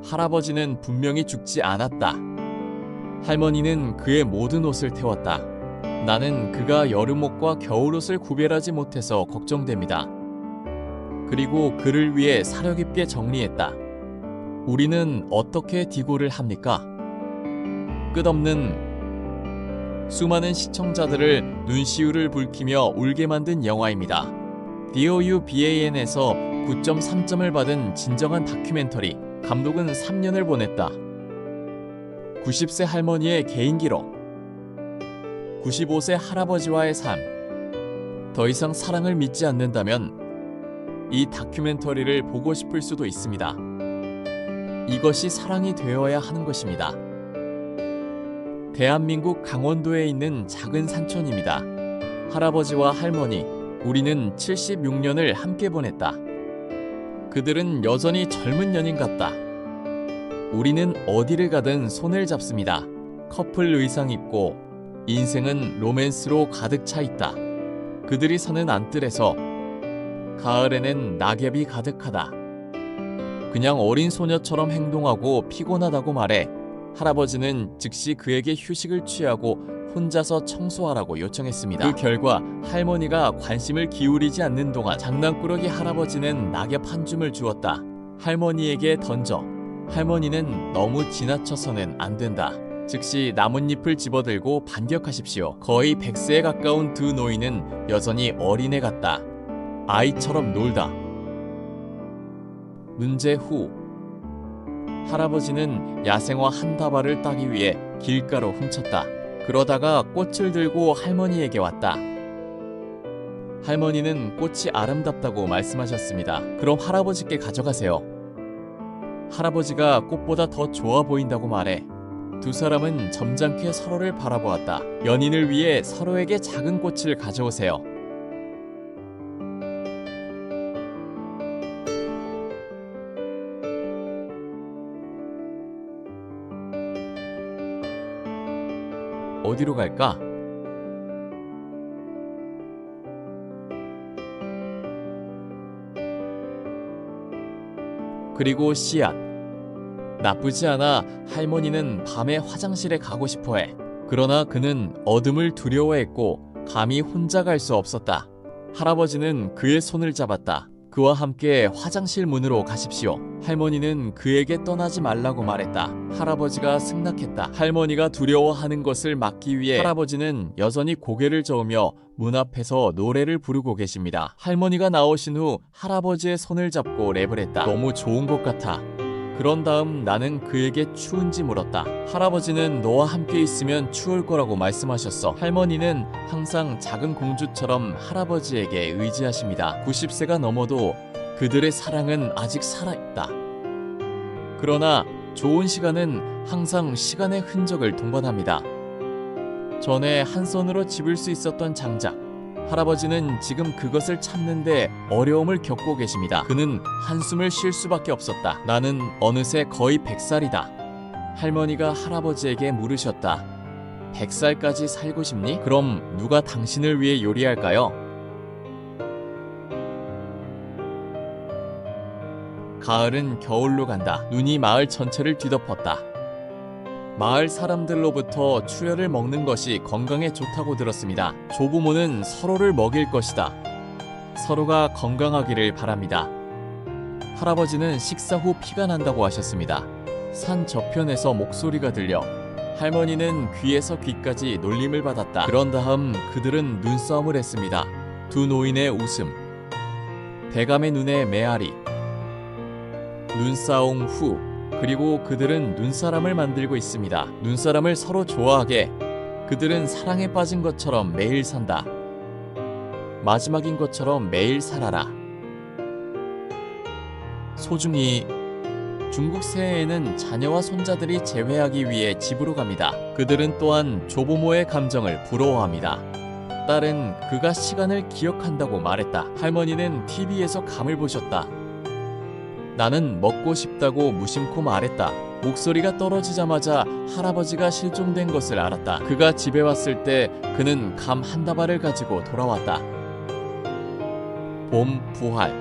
할아버지는 분명히 죽지 않았다. 할머니는 그의 모든 옷을 태웠다. 나는 그가 여름옷과 겨울옷을 구별하지 못해서 걱정됩니다. 그리고 그를 위해 사려 깊게 정리했다. 우리는 어떻게 디고를 합니까? 끝없는 수많은 시청자들을 눈시울을 붉히며 울게 만든 영화입니다. DOUBAN에서 9.3점을 받은 진정한 다큐멘터리. 감독은 3년을 보냈다. 90세 할머니의 개인 기록. 95세 할아버지와의 삶. 더 이상 사랑을 믿지 않는다면 이 다큐멘터리를 보고 싶을 수도 있습니다. 이것이 사랑이 되어야 하는 것입니다. 대한민국 강원도에 있는 작은 산촌입니다. 할아버지와 할머니, 우리는 76년을 함께 보냈다. 그들은 여전히 젊은 연인 같다. 우리는 어디를 가든 손을 잡습니다. 커플 의상 입고 인생은 로맨스로 가득 차 있다. 그들이 서는 안뜰에서 가을에는 낙엽이 가득하다. 그냥 어린 소녀처럼 행동하고 피곤하다고 말해 할아버지는 즉시 그에게 휴식을 취하고 혼자서 청소하라고 요청했습니다. 그 결과 할머니가 관심을 기울이지 않는 동안 장난꾸러기 할아버지는 낙엽 한 줌을 주었다. 할머니에게 던져. 할머니는 너무 지나쳐서는 안 된다. 즉시 나뭇잎을 집어들고 반격하십시오. 거의 100세에 가까운 두 노인은 여전히 어린애 같다. 아이처럼 놀다. 문제 후 할아버지는 야생화 한 다발을 따기 위해 길가로 훔쳤다. 그러다가 꽃을 들고 할머니에게 왔다. 할머니는 꽃이 아름답다고 말씀하셨습니다. 그럼 할아버지께 가져가세요. 할아버지가 꽃보다 더 좋아 보인다고 말해 두 사람은 점잖게 서로를 바라보았다. 연인을 위해 서로에게 작은 꽃을 가져오세요. 어디로 갈까? 그리고 씨앗. 나쁘지 않아. 할머니는 밤에 화장실에 가고 싶어해. 그러나 그는 어둠을 두려워했고 감히 혼자 갈 수 없었다. 할아버지는 그의 손을 잡았다. 그와 함께 화장실 문으로 가십시오. 할머니는 그에게 떠나지 말라고 말했다. 할아버지가 승낙했다. 할머니가 두려워하는 것을 막기 위해 할아버지는 여전히 고개를 저으며 문 앞에서 노래를 부르고 계십니다. 할머니가 나오신 후 할아버지의 손을 잡고 랩을 했다. 너무 좋은 것 같아. 그런 다음 나는 그에게 추운지 물었다. 할아버지는 너와 함께 있으면 추울 거라고 말씀하셨어. 할머니는 항상 작은 공주처럼 할아버지에게 의지하십니다. 90세가 넘어도 그들의 사랑은 아직 살아있다. 그러나 좋은 시간은 항상 시간의 흔적을 동반합니다. 전에 한 손으로 집을 수 있었던 장작. 할아버지는 지금 그것을 찾는데 어려움을 겪고 계십니다. 그는 한숨을 쉴 수밖에 없었다. 나는 어느새 거의 100살이다. 할머니가 할아버지에게 물으셨다. 100살까지 살고 싶니? 그럼 누가 당신을 위해 요리할까요? 가을은 겨울로 간다. 눈이 마을 전체를 뒤덮었다. 마을 사람들로부터 추려를 먹는 것이 건강에 좋다고 들었습니다. 조부모는 서로를 먹일 것이다. 서로가 건강하기를 바랍니다. 할아버지는 식사 후 피가 난다고 하셨습니다. 산 저편에서 목소리가 들려 할머니는 귀에서 귀까지 놀림을 받았다. 그런 다음 그들은 눈싸움을 했습니다. 두 노인의 웃음, 대감의 눈에 메아리. 눈싸움 후 그리고 그들은 눈사람을 만들고 있습니다. 눈사람을 서로 좋아하게 그들은 사랑에 빠진 것처럼 매일 산다. 마지막인 것처럼 매일 살아라. 소중히. 중국 새해에는 자녀와 손자들이 재회하기 위해 집으로 갑니다. 그들은 또한 조부모의 감정을 부러워합니다. 딸은 그가 시간을 기억한다고 말했다. 할머니는 TV에서 감을 보셨다. 나는 먹고 싶다고 무심코 말했다. 목소리가 떨어지자마자 할아버지가 실종된 것을 알았다. 그가 집에 왔을 때 그는 감 한 다발을 가지고 돌아왔다. 봄 부활.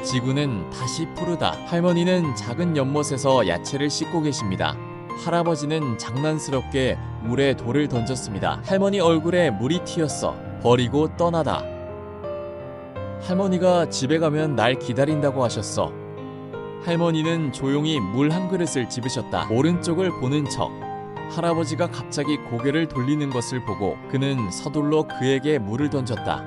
지구는 다시 푸르다. 할머니는 작은 연못에서 야채를 씻고 계십니다. 할아버지는 장난스럽게 물에 돌을 던졌습니다. 할머니 얼굴에 물이 튀었어. 버리고 떠나다. 할머니가 집에 가면 날 기다린다고 하셨어. 할머니는 조용히 물 한 그릇을 집으셨다. 오른쪽을 보는 척. 할아버지가 갑자기 고개를 돌리는 것을 보고 그는 서둘러 그에게 물을 던졌다.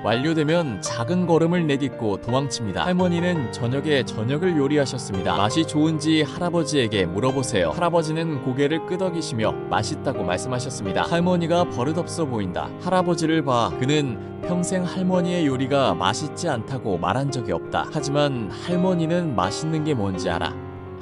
완료되면 작은 걸음을 내딛고 도망칩니다. 할머니는 저녁에 저녁을 요리하셨습니다. 맛이 좋은지 할아버지에게 물어보세요. 할아버지는 고개를 끄덕이시며 맛있다고 말씀하셨습니다. 할머니가 버릇없어 보인다. 할아버지를 봐. 그는 평생 할머니의 요리가 맛있지 않다고 말한 적이 없다. 하지만 할머니는 맛있는 게 뭔지 알아.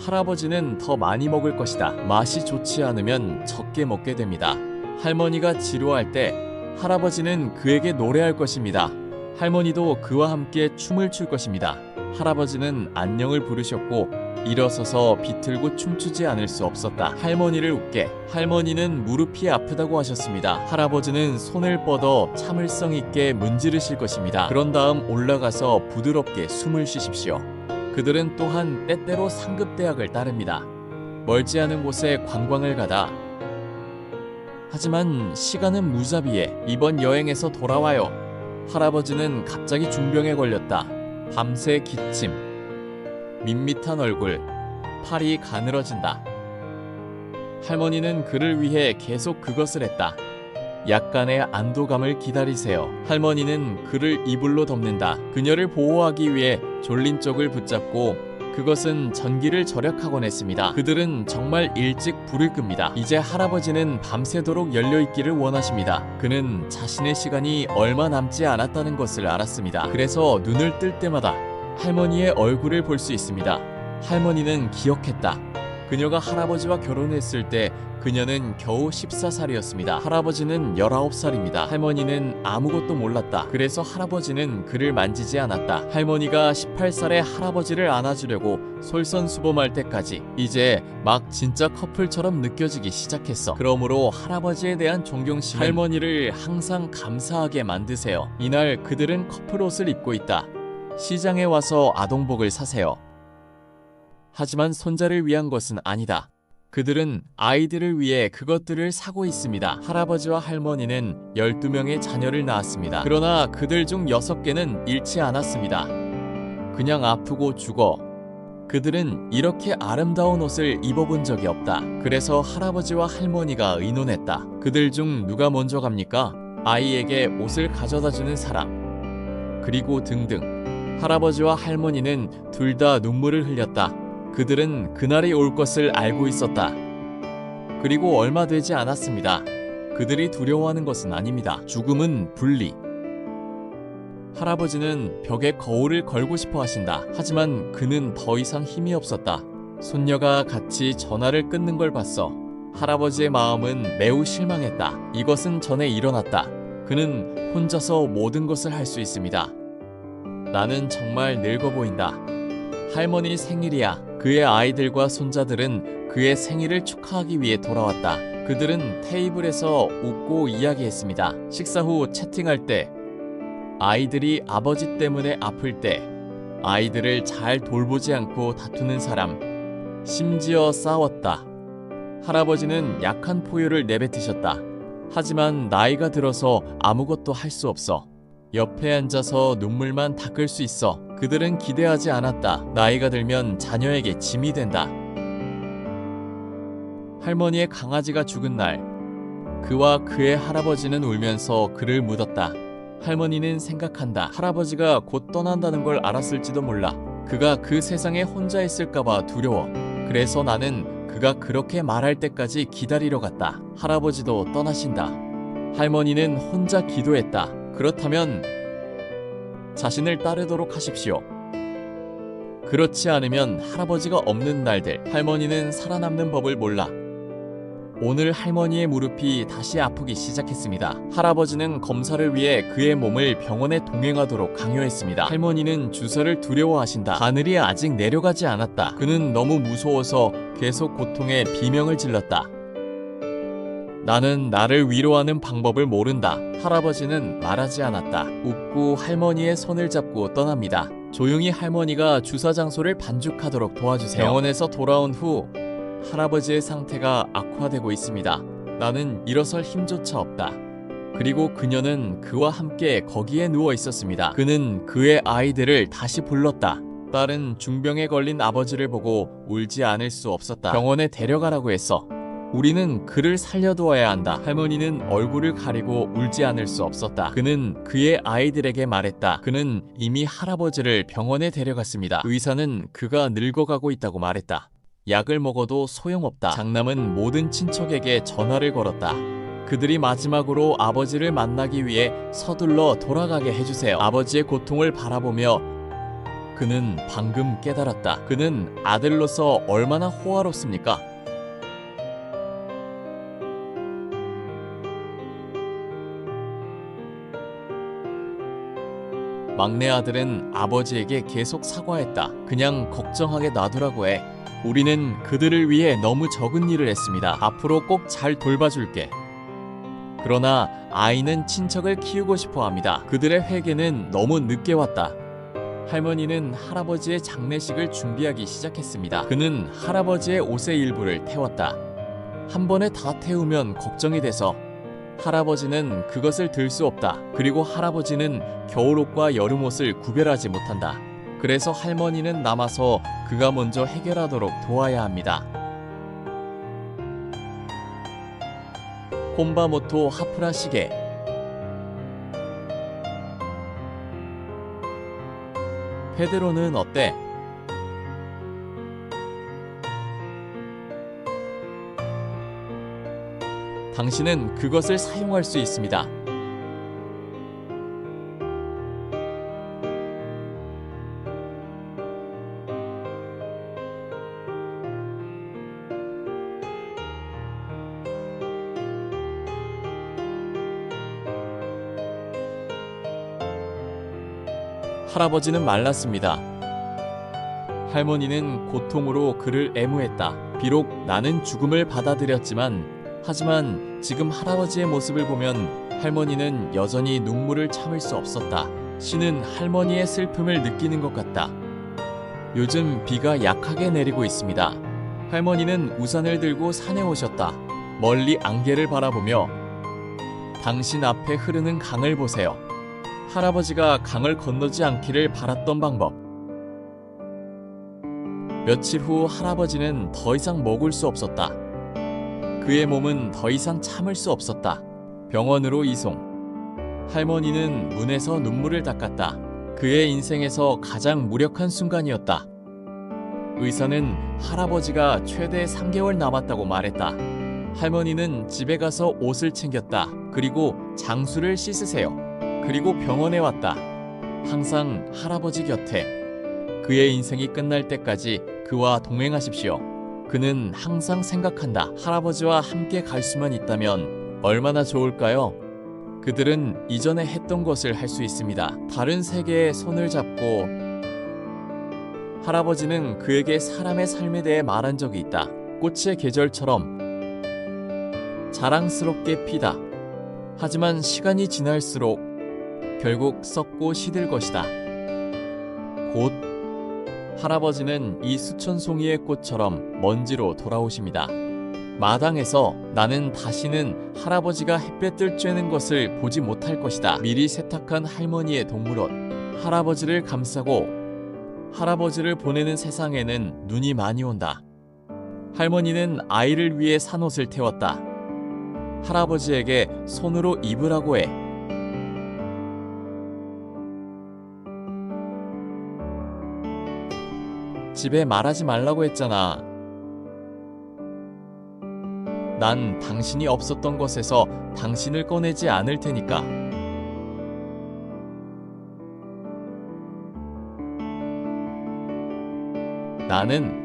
할아버지는 더 많이 먹을 것이다. 맛이 좋지 않으면 적게 먹게 됩니다. 할머니가 지루할 때 할아버지는 그에게 노래할 것입니다. 할머니도 그와 함께 춤을 출 것입니다. 할아버지는 안녕을 부르셨고 일어서서 비틀고 춤추지 않을 수 없었다. 할머니를 웃게. 할머니는 무릎이 아프다고 하셨습니다. 할아버지는 손을 뻗어 참을성 있게 문지르실 것입니다. 그런 다음 올라가서 부드럽게 숨을 쉬십시오. 그들은 또한 때때로 상급대학을 따릅니다. 멀지 않은 곳에 관광을 가다. 하지만 시간은 무자비해. 이번 여행에서 돌아와요. 할아버지는 갑자기 중병에 걸렸다. 밤새 기침, 밋밋한 얼굴, 팔이 가늘어진다. 할머니는 그를 위해 계속 그것을 했다. 약간의 안도감을 기다리세요. 할머니는 그를 이불로 덮는다. 그녀를 보호하기 위해 졸린 쪽을 붙잡고 그것은 전기를 절약하곤 했습니다. 그들은 정말 일찍 불을 끕니다. 이제 할아버지는 밤새도록 열려있기를 원하십니다. 그는 자신의 시간이 얼마 남지 않았다는 것을 알았습니다. 그래서 눈을 뜰 때마다 할머니의 얼굴을 볼 수 있습니다. 할머니는 기억했다. 그녀가 할아버지와 결혼했을 때 그녀는 겨우 14살이었습니다. 할아버지는 19살입니다. 할머니는 아무것도 몰랐다. 그래서 할아버지는 그를 만지지 않았다. 할머니가 18살에 할아버지를 안아주려고 솔선수범할 때까지 이제 막 진짜 커플처럼 느껴지기 시작했어. 그러므로 할아버지에 대한 존경심은 할머니를 항상 감사하게 만드세요. 이날 그들은 커플 옷을 입고 있다. 시장에 와서 아동복을 사세요. 하지만 손자를 위한 것은 아니다. 그들은 아이들을 위해 그것들을 사고 있습니다. 할아버지와 할머니는 12명의 자녀를 낳았습니다. 그러나 그들 중 6개는 잃지 않았습니다. 그냥 아프고 죽어. 그들은 이렇게 아름다운 옷을 입어본 적이 없다. 그래서 할아버지와 할머니가 의논했다. 그들 중 누가 먼저 갑니까? 아이에게 옷을 가져다주는 사람. 그리고 등등. 할아버지와 할머니는 둘 다 눈물을 흘렸다. 그들은 그날이 올 것을 알고 있었다. 그리고 얼마 되지 않았습니다. 그들이 두려워하는 것은 아닙니다. 죽음은 분리. 할아버지는 벽에 거울을 걸고 싶어 하신다. 하지만 그는 더 이상 힘이 없었다. 손녀가 같이 전화를 끊는 걸 봤어. 할아버지의 마음은 매우 실망했다. 이것은 전에 일어났다. 그는 혼자서 모든 것을 할 수 있습니다. 나는 정말 늙어 보인다. 할머니 생일이야. 그의 아이들과 손자들은 그의 생일을 축하하기 위해 돌아왔다. 그들은 테이블에서 웃고 이야기했습니다. 식사 후 채팅할 때, 아이들이 아버지 때문에 아플 때, 아이들을 잘 돌보지 않고 다투는 사람, 심지어 싸웠다. 할아버지는 약한 포효를 내뱉으셨다. 하지만 나이가 들어서 아무것도 할 수 없어. 옆에 앉아서 눈물만 닦을 수 있어. 그들은 기대하지 않았다. 나이가 들면 자녀에게 짐이 된다. 할머니의 강아지가 죽은 날, 그와 그의 할아버지는 울면서 그를 묻었다. 할머니는 생각한다. 할아버지가 곧 떠난다는 걸 알았을지도 몰라. 그가 그 세상에 혼자 있을까봐 두려워. 그래서 나는 그가 그렇게 말할 때까지 기다리러 갔다. 할아버지도 떠나신다. 할머니는 혼자 기도했다. 그렇다면 자신을 따르도록 하십시오. 그렇지 않으면 할아버지가 없는 날들, 할머니는 살아남는 법을 몰라. 오늘 할머니의 무릎이 다시 아프기 시작했습니다. 할아버지는 검사를 위해 그의 몸을 병원에 동행하도록 강요했습니다. 할머니는 주사를 두려워하신다. 바늘이 아직 내려가지 않았다. 그는 너무 무서워서 계속 고통에 비명을 질렀다. 나는 나를 위로하는 방법을 모른다. 할아버지는 말하지 않았다. 웃고 할머니의 손을 잡고 떠납니다. 조용히 할머니가 주사 장소를 반죽하도록 도와주세요. 병원에서 돌아온 후 할아버지의 상태가 악화되고 있습니다. 나는 일어설 힘조차 없다. 그리고 그녀는 그와 함께 거기에 누워 있었습니다. 그는 그의 아이들을 다시 불렀다. 딸은 중병에 걸린 아버지를 보고 울지 않을 수 없었다. 병원에 데려가라고 했어. 우리는 그를 살려두어야 한다. 할머니는 얼굴을 가리고 울지 않을 수 없었다. 그는 그의 아이들에게 말했다. 그는 이미 할아버지를 병원에 데려갔습니다. 의사는 그가 늙어가고 있다고 말했다. 약을 먹어도 소용없다. 장남은 모든 친척에게 전화를 걸었다. 그들이 마지막으로 아버지를 만나기 위해 서둘러 돌아가게 해주세요. 아버지의 고통을 바라보며 그는 방금 깨달았다. 그는 아들로서 얼마나 호화롭습니까? 막내 아들은 아버지에게 계속 사과했다. 그냥 걱정하게 놔두라고 해. 우리는 그들을 위해 너무 적은 일을 했습니다. 앞으로 꼭 잘 돌봐줄게. 그러나 아이는 친척을 키우고 싶어 합니다. 그들의 회개는 너무 늦게 왔다. 할머니는 할아버지의 장례식을 준비하기 시작했습니다. 그는 할아버지의 옷의 일부를 태웠다. 한 번에 다 태우면 걱정이 돼서 할아버지는 그것을 들 수 없다. 그리고 할아버지는 겨울옷과 여름옷을 구별하지 못한다. 그래서 할머니는 남아서 그가 먼저 해결하도록 도와야 합니다. 콤바모토 하프라 시계. 페드로는 어때? 당신은 그것을 사용할 수 있습니다. 할아버지는 말랐습니다. 할머니는 고통으로 그를 애무했다. 비록 나는 죽음을 하지만 지금 할아버지의 모습을 보면 할머니는 여전히 눈물을 참을 수 없었다. 신은 할머니의 슬픔을 느끼는 것 같다. 요즘 비가 약하게 내리고 있습니다. 할머니는 우산을 들고 산에 오셨다. 멀리 안개를 바라보며 당신 앞에 흐르는 강을 보세요. 할아버지가 강을 건너지 않기를 바랐던 방법. 며칠 후 할아버지는 더 이상 먹을 수 없었다. 그의 몸은 더 이상 참을 수 없었다. 병원으로 이송. 할머니는 문에서 눈물을 닦았다. 그의 인생에서 가장 무력한 순간이었다. 의사는 할아버지가 최대 3개월 남았다고 말했다. 할머니는 집에 가서 옷을 챙겼다. 그리고 장수를 씻으세요. 그리고 병원에 왔다. 항상 할아버지 곁에. 그의 인생이 끝날 때까지 그와 동행하십시오. 그는 항상 생각한다. 할아버지와 함께 갈 수만 있다면 얼마나 좋을까요? 그들은 이전에 했던 것을 할 수 있습니다. 다른 세계의 손을 잡고. 할아버지는 그에게 사람의 삶에 대해 말한 적이 있다. 꽃의 계절처럼 자랑스럽게 피다. 하지만 시간이 지날수록 결국 썩고 시들 것이다. 곧 할아버지는 이 수천 송이의 꽃처럼 먼지로 돌아오십니다. 마당에서 나는 다시는 할아버지가 햇볕 들 쬐는 것을 보지 못할 것이다. 미리 세탁한 할머니의 동물옷. 할아버지를 감싸고 할아버지를 보내는 세상에는 눈이 많이 온다. 할머니는 아이를 위해 산 옷을 태웠다. 할아버지에게 손으로 입으라고 해. 집에 말하지 말라고 했잖아. 난 당신이 없었던 것에서 당신을 꺼내지 않을 테니까. 나는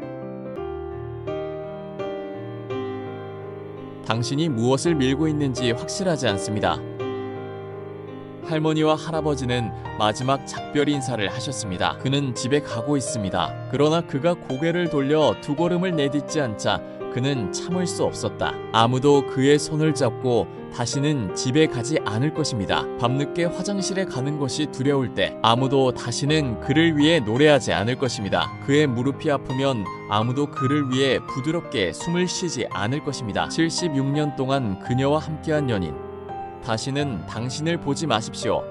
당신이 무엇을 밀고 있는지 확실하지 않습니다. 할머니와 할아버지는 마지막 작별 인사를 하셨습니다. 그는 집에 가고 있습니다. 그러나 그가 고개를 돌려 두 걸음을 내딛지 않자 그는 참을 수 없었다. 아무도 그의 손을 잡고 다시는 집에 가지 않을 것입니다. 밤늦게 화장실에 가는 것이 두려울 때 아무도 다시는 그를 위해 노래하지 않을 것입니다. 그의 무릎이 아프면 아무도 그를 위해 부드럽게 숨을 쉬지 않을 것입니다. 76년 동안 그녀와 함께한 연인, 다시는 당신을 보지 마십시오.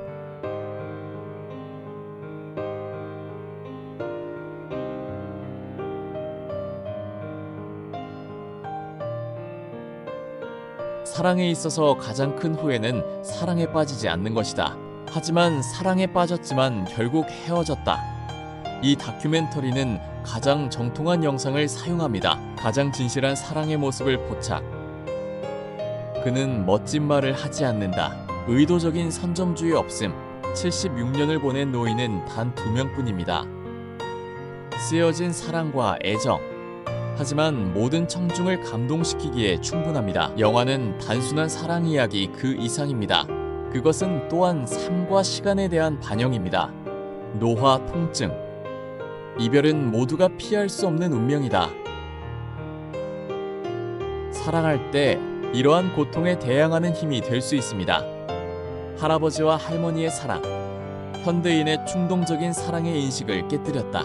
사랑에 있어서 가장 큰 후회는 사랑에 빠지지 않는 것이다. 하지만 사랑에 빠졌지만 결국 헤어졌다. 이 다큐멘터리는 가장 정통한 영상을 사용합니다. 가장 진실한 사랑의 모습을 포착. 그는 멋진 말을 하지 않는다. 의도적인 선점주의 없음. 76년을 보낸 노인은 단 2명뿐입니다. 쓰여진 사랑과 애정. 하지만 모든 청중을 감동시키기에 충분합니다. 영화는 단순한 사랑 이야기 그 이상입니다. 그것은 또한 삶과 시간에 대한 반영입니다. 노화, 통증. 이별은 모두가 피할 수 없는 운명이다. 사랑할 때 이러한 고통에 대항하는 힘이 될 수 있습니다. 할아버지와 할머니의 사랑. 현대인의 충동적인 사랑의 인식을 깨뜨렸다.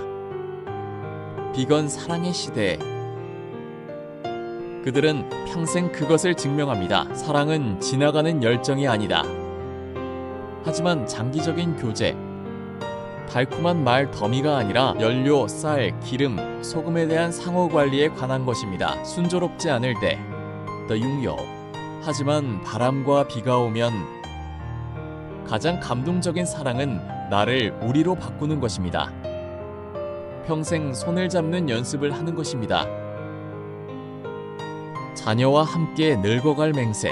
비건 사랑의 시대에 그들은 평생 그것을 증명합니다. 사랑은 지나가는 열정이 아니다. 하지만 장기적인 교제, 달콤한 말 더미가 아니라 연료, 쌀, 기름, 소금에 대한 상호 관리에 관한 것입니다. 순조롭지 않을 때, 더 융요. 하지만 바람과 비가 오면 가장 감동적인 사랑은 나를 우리로 바꾸는 것입니다. 평생 손을 잡는 연습을 하는 것입니다. 자녀와 함께 늙어갈 맹세.